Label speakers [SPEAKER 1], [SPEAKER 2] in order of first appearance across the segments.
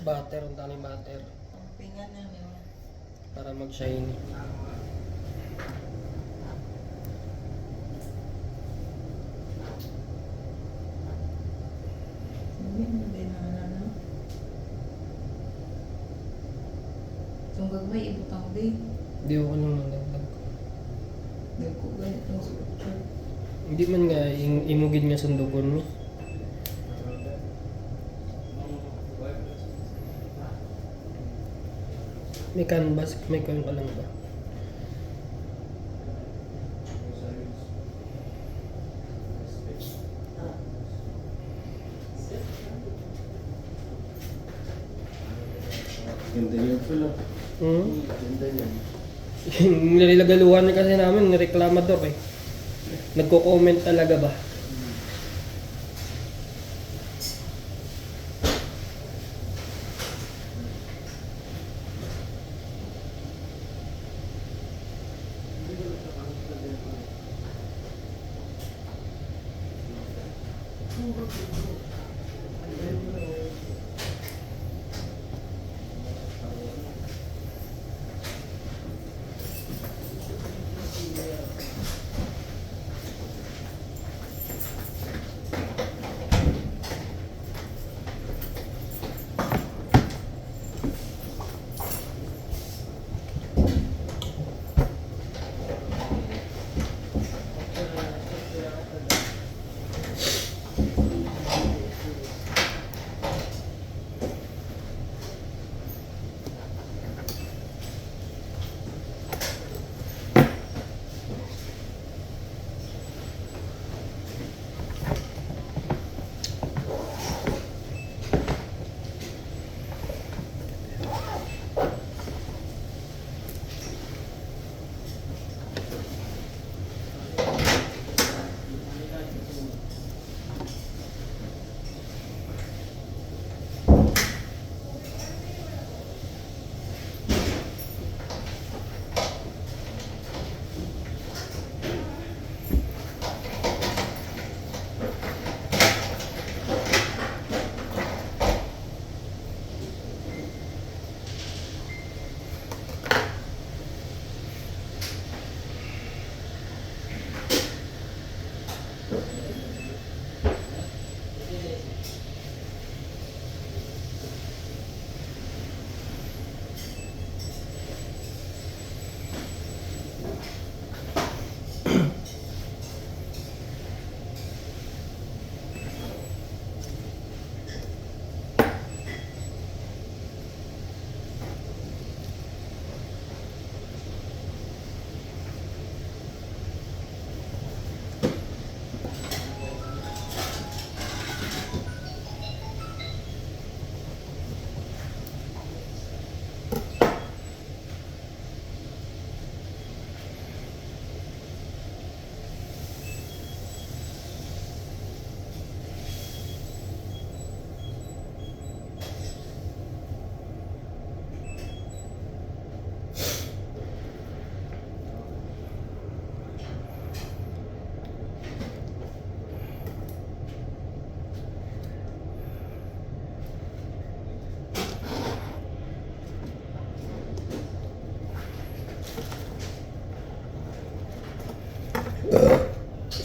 [SPEAKER 1] Butter, ang daming butter.
[SPEAKER 2] Ang pingan na yun.
[SPEAKER 1] Para mag-shine.
[SPEAKER 2] Hindi na ano. Itong gagmay, ibutang din.
[SPEAKER 1] Hindi ko nang nagdag.
[SPEAKER 2] Hindi ko ganito ang structure.
[SPEAKER 1] Hindi man nga, imugid nga sundugon mo. May canvas, may ka lang ba?
[SPEAKER 3] Ganda niya pala. Ganda niya.
[SPEAKER 1] Yung nilagaluhan kasi namin, reklamador eh. Nagko-comment talaga ba?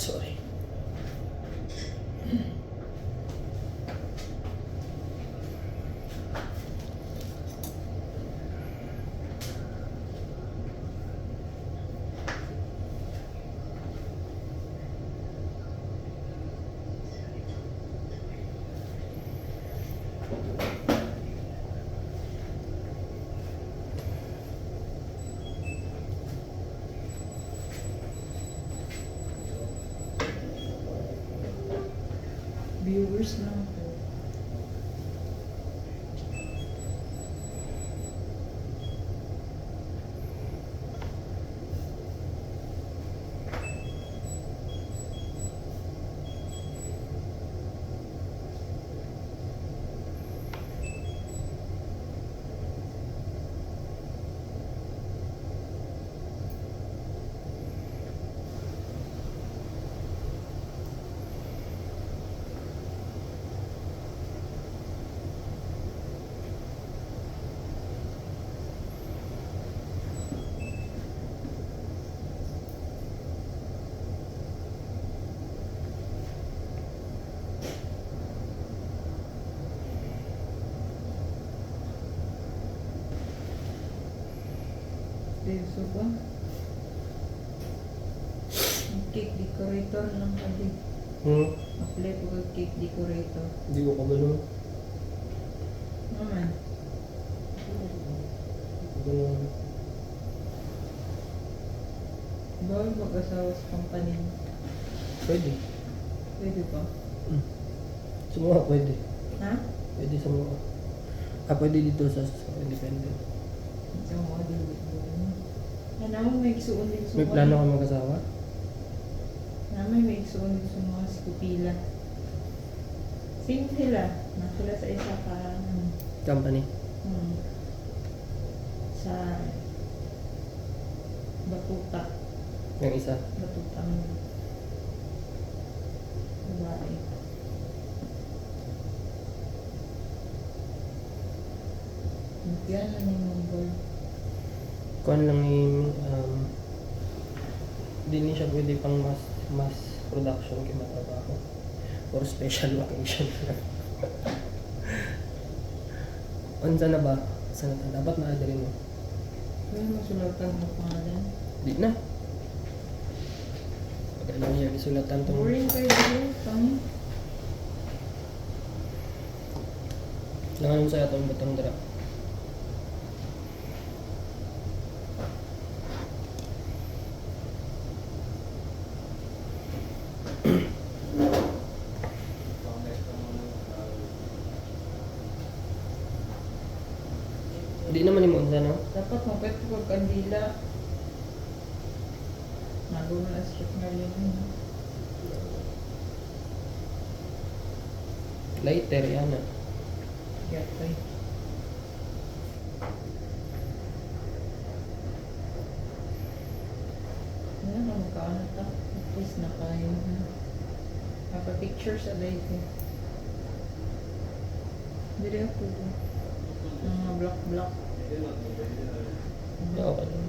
[SPEAKER 1] Sorry.
[SPEAKER 2] Viewers lang po. Deso ba? Cake decorator lang kadi. Apply po kag cake decorator.
[SPEAKER 1] Hindi ko kabalo.
[SPEAKER 2] Naman.
[SPEAKER 1] Ganun.
[SPEAKER 2] Bawal mag-asawa sa company mo.
[SPEAKER 1] Pwede.
[SPEAKER 2] Pwede ba?
[SPEAKER 1] Sa mga pwede.
[SPEAKER 2] Ha?
[SPEAKER 1] Pwede sa mga. Pwede dito sa independent.
[SPEAKER 2] Sa mga dili-dili. Naman may igsuon din sa
[SPEAKER 1] May plano ka mag-asawa?
[SPEAKER 2] Naman may igsuon din sa mga skupila. Same sila. Nasila sa isa ka
[SPEAKER 1] Company.
[SPEAKER 2] sa Batuta.
[SPEAKER 1] Yung isa.
[SPEAKER 2] Batuta mo. Babae. Yan lang yung number.
[SPEAKER 1] Kuan lang yung hindi ni siya pwede pang mass production kay matrabaho. Or special vacation lang. Unsa na ba? Saan na? Dapat na-adre mo.
[SPEAKER 2] May masulatan mo pangalan.
[SPEAKER 1] Di na. Pag ano niya, isulatan tong...
[SPEAKER 2] Boring kayo dito. Tangi.
[SPEAKER 1] Nanganon sa'yo itong batang dara. Di naman yung unsa, no?
[SPEAKER 2] Dapat mapet ko kandila. Nago na strip na yun.
[SPEAKER 1] Lighter, yan ah.
[SPEAKER 2] Gatay. Ano na magkaano ta? At least na kayo na. Naka-picture sa live eh. Dili ako po. Mga block-block.
[SPEAKER 1] Okay lang.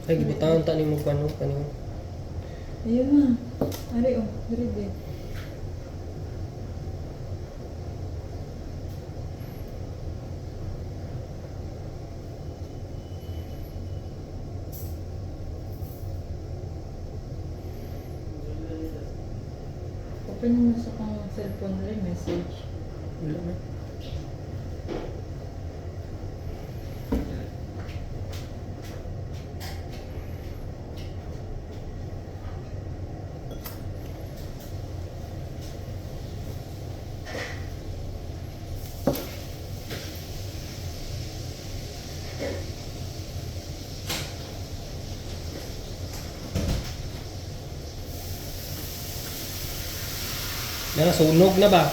[SPEAKER 1] Ay, gibutangan ta ni mo paano kanino.
[SPEAKER 2] Ayun na. Ari oh. Dili din. Open mo sa kong cellphone rin message.
[SPEAKER 1] Wala na. Nasunog na ba?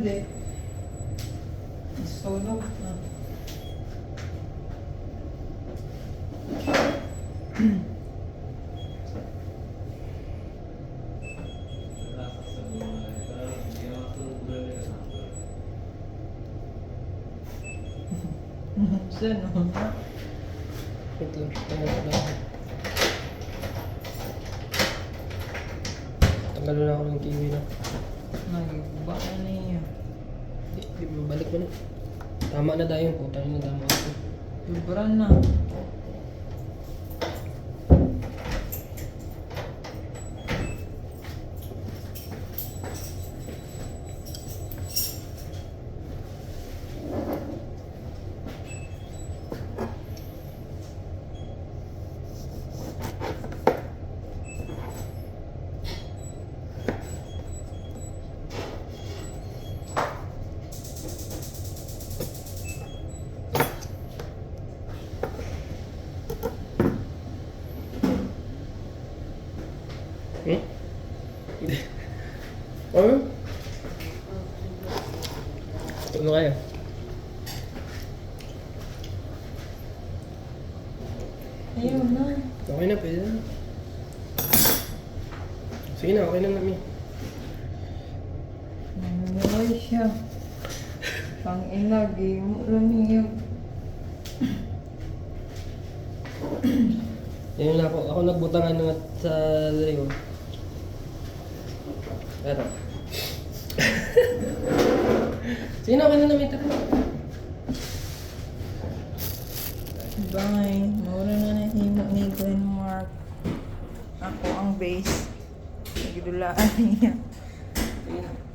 [SPEAKER 2] eh. Solo. Ah. Saan o?
[SPEAKER 1] Wait lang. Tanggal na ako ng kiwi na.
[SPEAKER 2] Nagbaka na niya.
[SPEAKER 1] Di, balik mo na. Tama na tayo. Putang na tama ako.
[SPEAKER 2] Sobra na.
[SPEAKER 1] Hmm? Ano? Ano kaya?
[SPEAKER 2] Ayun na.
[SPEAKER 1] Okay na, pwede na. Sige na, okay na namin.
[SPEAKER 2] Nangyay siya. Pang ina, game mo lang niya.
[SPEAKER 1] Yan lang ako nagbutangan ng sa Leo. Pero. Sige na, okay na namin. Tara.
[SPEAKER 2] Bye. Mura na nahimo ni Glenn Mark. Ako ang base. Nagdulaan niya.
[SPEAKER 1] Sige na.